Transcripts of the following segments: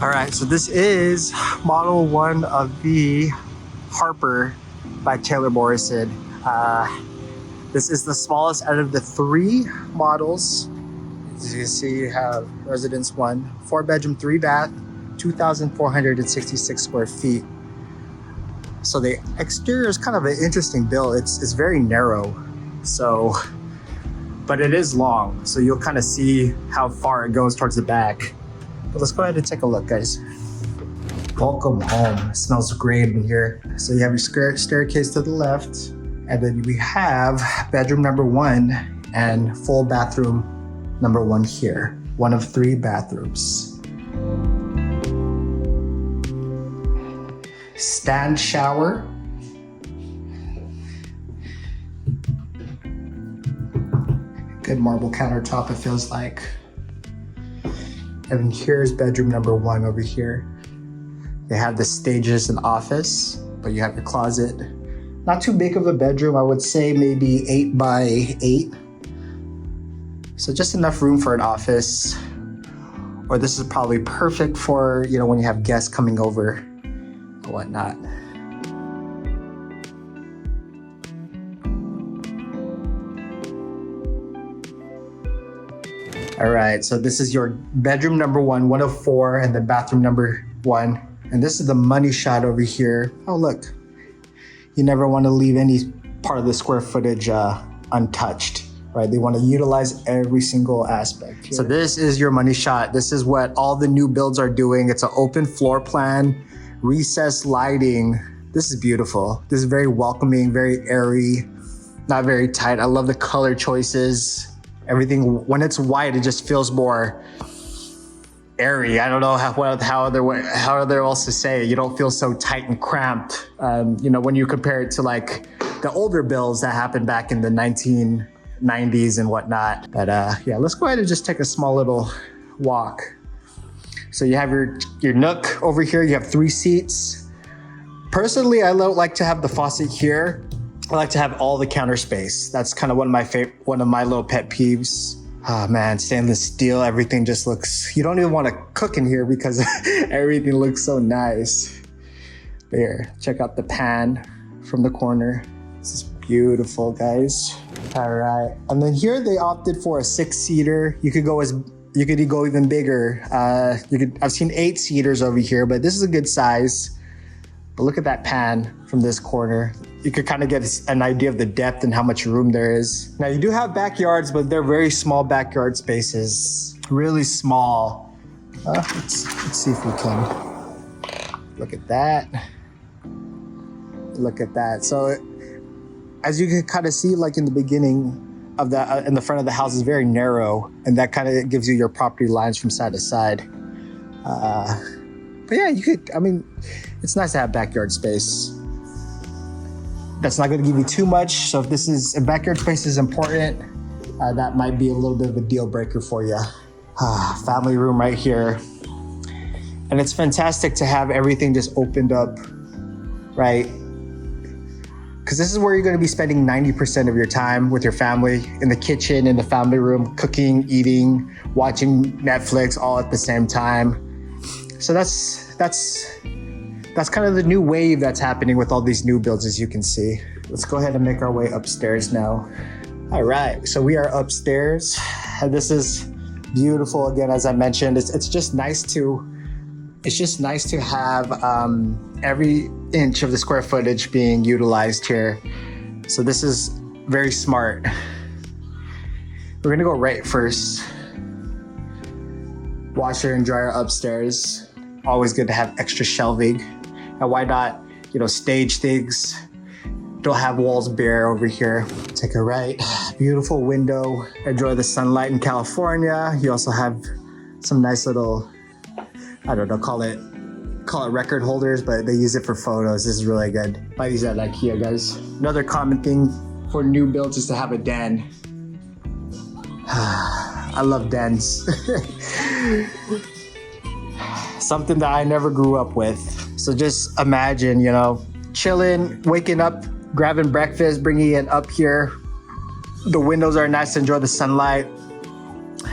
All right, so this is model 1 of the Harper by Taylor Morrison. This is the smallest out of the 3 models. As you can see, you have residence 1, 4-bedroom, 3-bath, 2,466 square feet. So the exterior is kind of an interesting build. It's very narrow, but it is long. So you'll kind of see how far it goes towards the back. But let's go ahead and take a look, guys. Welcome home. It smells great in here. So you have your staircase to the left, and then we have bedroom number 1 and full bathroom number 1 here. 1 of 3 bathrooms. Stand shower. Good marble countertop, it feels like. And here's bedroom number 1 over here. They have the stages and office, but you have your closet. Not too big of a bedroom, I would say maybe 8 by 8. So just enough room for an office. Or this is probably perfect for, when you have guests coming over and whatnot. All right, so this is your bedroom number 1, 1 of 4, and then bathroom number 1. And this is the money shot over here. Oh, look. You never want to leave any part of the square footage untouched, right? They want to utilize every single aspect here. So this is your money shot. This is what all the new builds are doing. It's an open floor plan, recessed lighting. This is beautiful. This is very welcoming, very airy, not very tight. I love the color choices. Everything, when it's white, it just feels more airy. I don't know how other else to say it. You don't feel so tight and cramped. When you compare it to like the older builds that happened back in the 1990s and whatnot. But yeah, let's go ahead and just take a small little walk. So you have your nook over here. You have 3 seats. Personally, I like to have the faucet here. I like to have all the counter space. That's kind of one of my little pet peeves. Oh man, stainless steel, everything just looks, you don't even want to cook in here because everything looks so nice. But here, check out the pan from the corner. This is beautiful, guys. All right, and then here they opted for a 6-seater. You could go even bigger. I've seen 8-seaters over here, but this is a good size. But look at that pan from this corner. You could kind of get an idea of the depth and how much room there is. Now you do have backyards, but they're very small backyard spaces. Really small. Let's see if we can. Look at that. Look at that. So as you can kind of see, like in the beginning of the, in the front of the house is very narrow, and that kind of gives you your property lines from side to side. But yeah, it's nice to have backyard space. That's not going to give you too much. So if backyard space is important, that might be a little bit of a deal breaker for you. Family room right here. And it's fantastic to have everything just opened up, right? Because this is where you're going to be spending 90% of your time with your family, in the kitchen, in the family room, cooking, eating, watching Netflix all at the same time. So that's kind of the new wave that's happening with all these new builds, as you can see. Let's go ahead and make our way upstairs now. All right, so we are upstairs. And this is beautiful. Again, as I mentioned, it's just nice to have every inch of the square footage being utilized here. So this is very smart. We're gonna go right first. Washer and dryer upstairs. Always good to have extra shelving. And why not, stage things? Don't have walls bare over here. Take a right. Beautiful window. Enjoy the sunlight in California. You also have some nice little, I don't know, call it record holders, but they use it for photos. This is really good. Buy these at IKEA, guys. Another common thing for new builds is to have a den. I love dens. Something that I never grew up with. So just imagine, chilling, waking up, grabbing breakfast, bringing it up here. The windows are nice to enjoy the sunlight.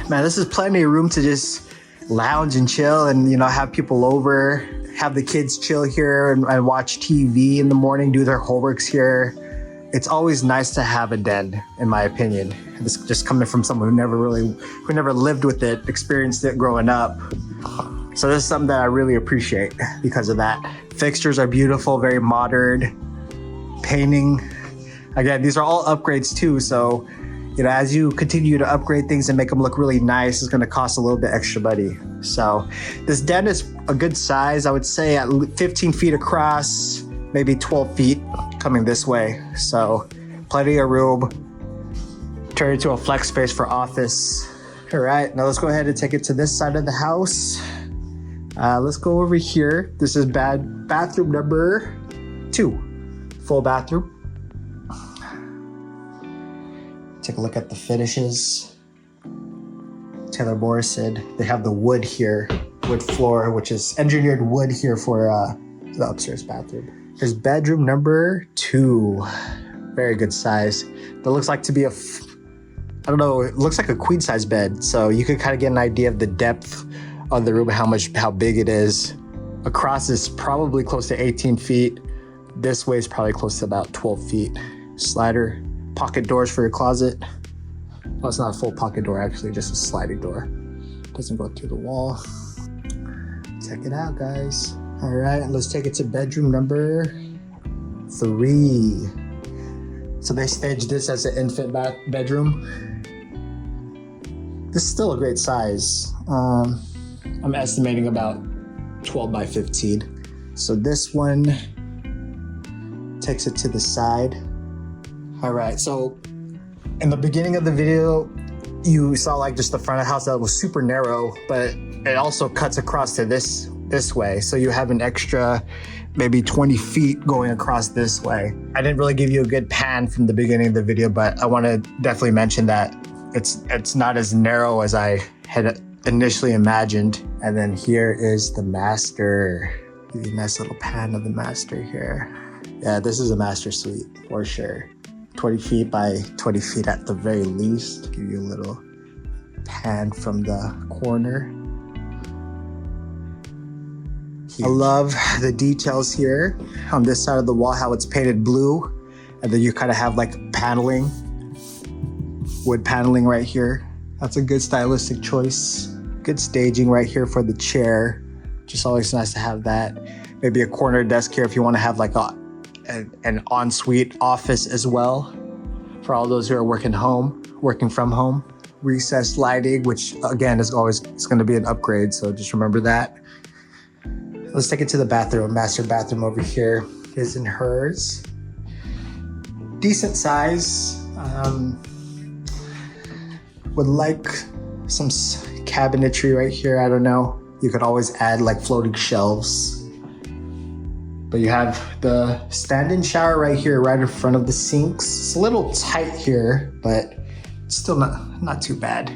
Man, this is plenty of room to just lounge and chill and, have people over, have the kids chill here and watch TV in the morning, do their homeworks here. It's always nice to have a den, in my opinion. This just coming from someone who never lived with it, experienced it growing up. So this is something that I really appreciate because of that. Fixtures are beautiful, very modern. Painting, again, these are all upgrades too. So, as you continue to upgrade things and make them look really nice, it's gonna cost a little bit extra money. So this den is a good size. I would say at 15 feet across, maybe 12 feet coming this way. So plenty of room. Turn it into a flex space for office. All right, now let's go ahead and take it to this side of the house. Let's go over here. This is bathroom number 2, full bathroom. Take a look at the finishes. Taylor Morrison. They have the wood here, wood floor, which is engineered wood here for the upstairs bathroom. Here's bedroom number 2. Very good size. That looks like to be I don't know, it looks like a queen size bed. So you can kind of get an idea of the depth of the room, how big it is. Across is probably close to 18 feet. This way is probably close to about 12 feet. Slider. Pocket doors for your closet. Well, it's not a full pocket door, actually, just a sliding door. Doesn't go through the wall. Check it out, guys. All right, let's take it to bedroom number 3. So they staged this as an infant bedroom. This is still a great size. I'm estimating about 12 by 15. So this one takes it to the side. All right, so in the beginning of the video, you saw like just the front of the house that was super narrow, but it also cuts across to this way. So you have an extra maybe 20 feet going across this way. I didn't really give you a good pan from the beginning of the video, but I want to definitely mention that it's not as narrow as I had initially imagined. And then here is the master. Give you a nice little pan of the master here. Yeah, this is a master suite for sure. 20 feet by 20 feet at the very least. Give you a little pan from the corner. Huge. I love the details here on this side of the wall, how it's painted blue. And then you kind of have like paneling, wood paneling right here. That's a good stylistic choice. Good staging right here for the chair. Just always nice to have that. Maybe a corner desk here if you want to have like an ensuite office as well for all those who are working from home. Recessed lighting, which again is going to be an upgrade, so just remember that. Let's take it to the bathroom. Master bathroom over here. His and hers. Decent size. Would like some cabinetry right here. I don't know. You could always add like floating shelves. But you have the stand-in shower right here, right in front of the sinks. It's a little tight here, but it's still not too bad.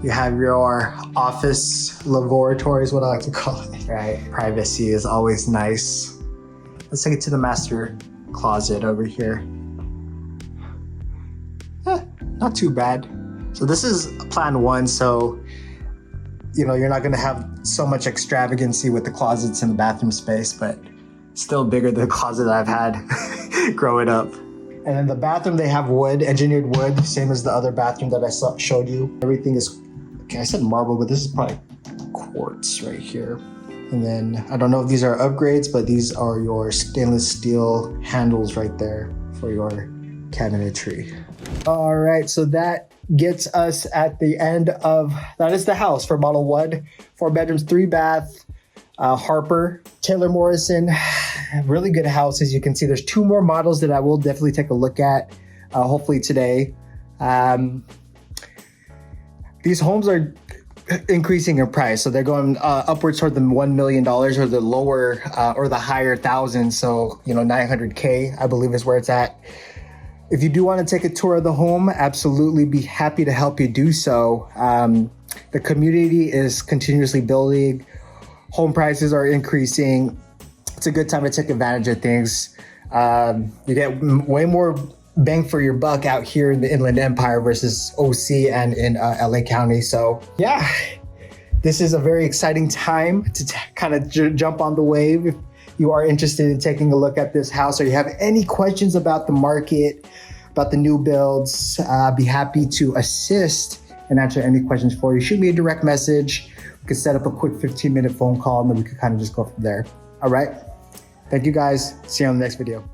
You have your office laboratory is what I like to call it, right? Privacy is always nice. Let's take it to the master closet over here. Not too bad. So this is plan 1, so you're not gonna have so much extravagancy with the closets in the bathroom space, but still bigger than the closet I've had growing up. And in the bathroom, they have wood, engineered wood, same as the other bathroom that I showed you. Everything is, okay, I said marble, but this is probably quartz right here. And then, I don't know if these are upgrades, but these are your stainless steel handles right there for your cabinetry. All right, so that gets us at the end of, that is the house for model 1, 4 bedrooms, 3 bath, Harper, Taylor Morrison. Really good house. As you can see, there's 2 more models that I will definitely take a look at, hopefully today. These homes are increasing in price, so they're going upwards toward the $1 million or the lower or the higher thousands. So 900K, I believe, is where it's at. If you do want to take a tour of the home, absolutely be happy to help you do so. The community is continuously building. Home prices are increasing. It's a good time to take advantage of things. You get way more bang for your buck out here in the Inland Empire versus OC and in LA County. So yeah, this is a very exciting time to kind of jump on the wave. If you are interested in taking a look at this house or you have any questions about the market, about the new builds, I'd be happy to assist and answer any questions for you. Shoot me a direct message. We could set up a quick 15-minute phone call and then we could kind of just go from there. All right. Thank you guys. See you on the next video.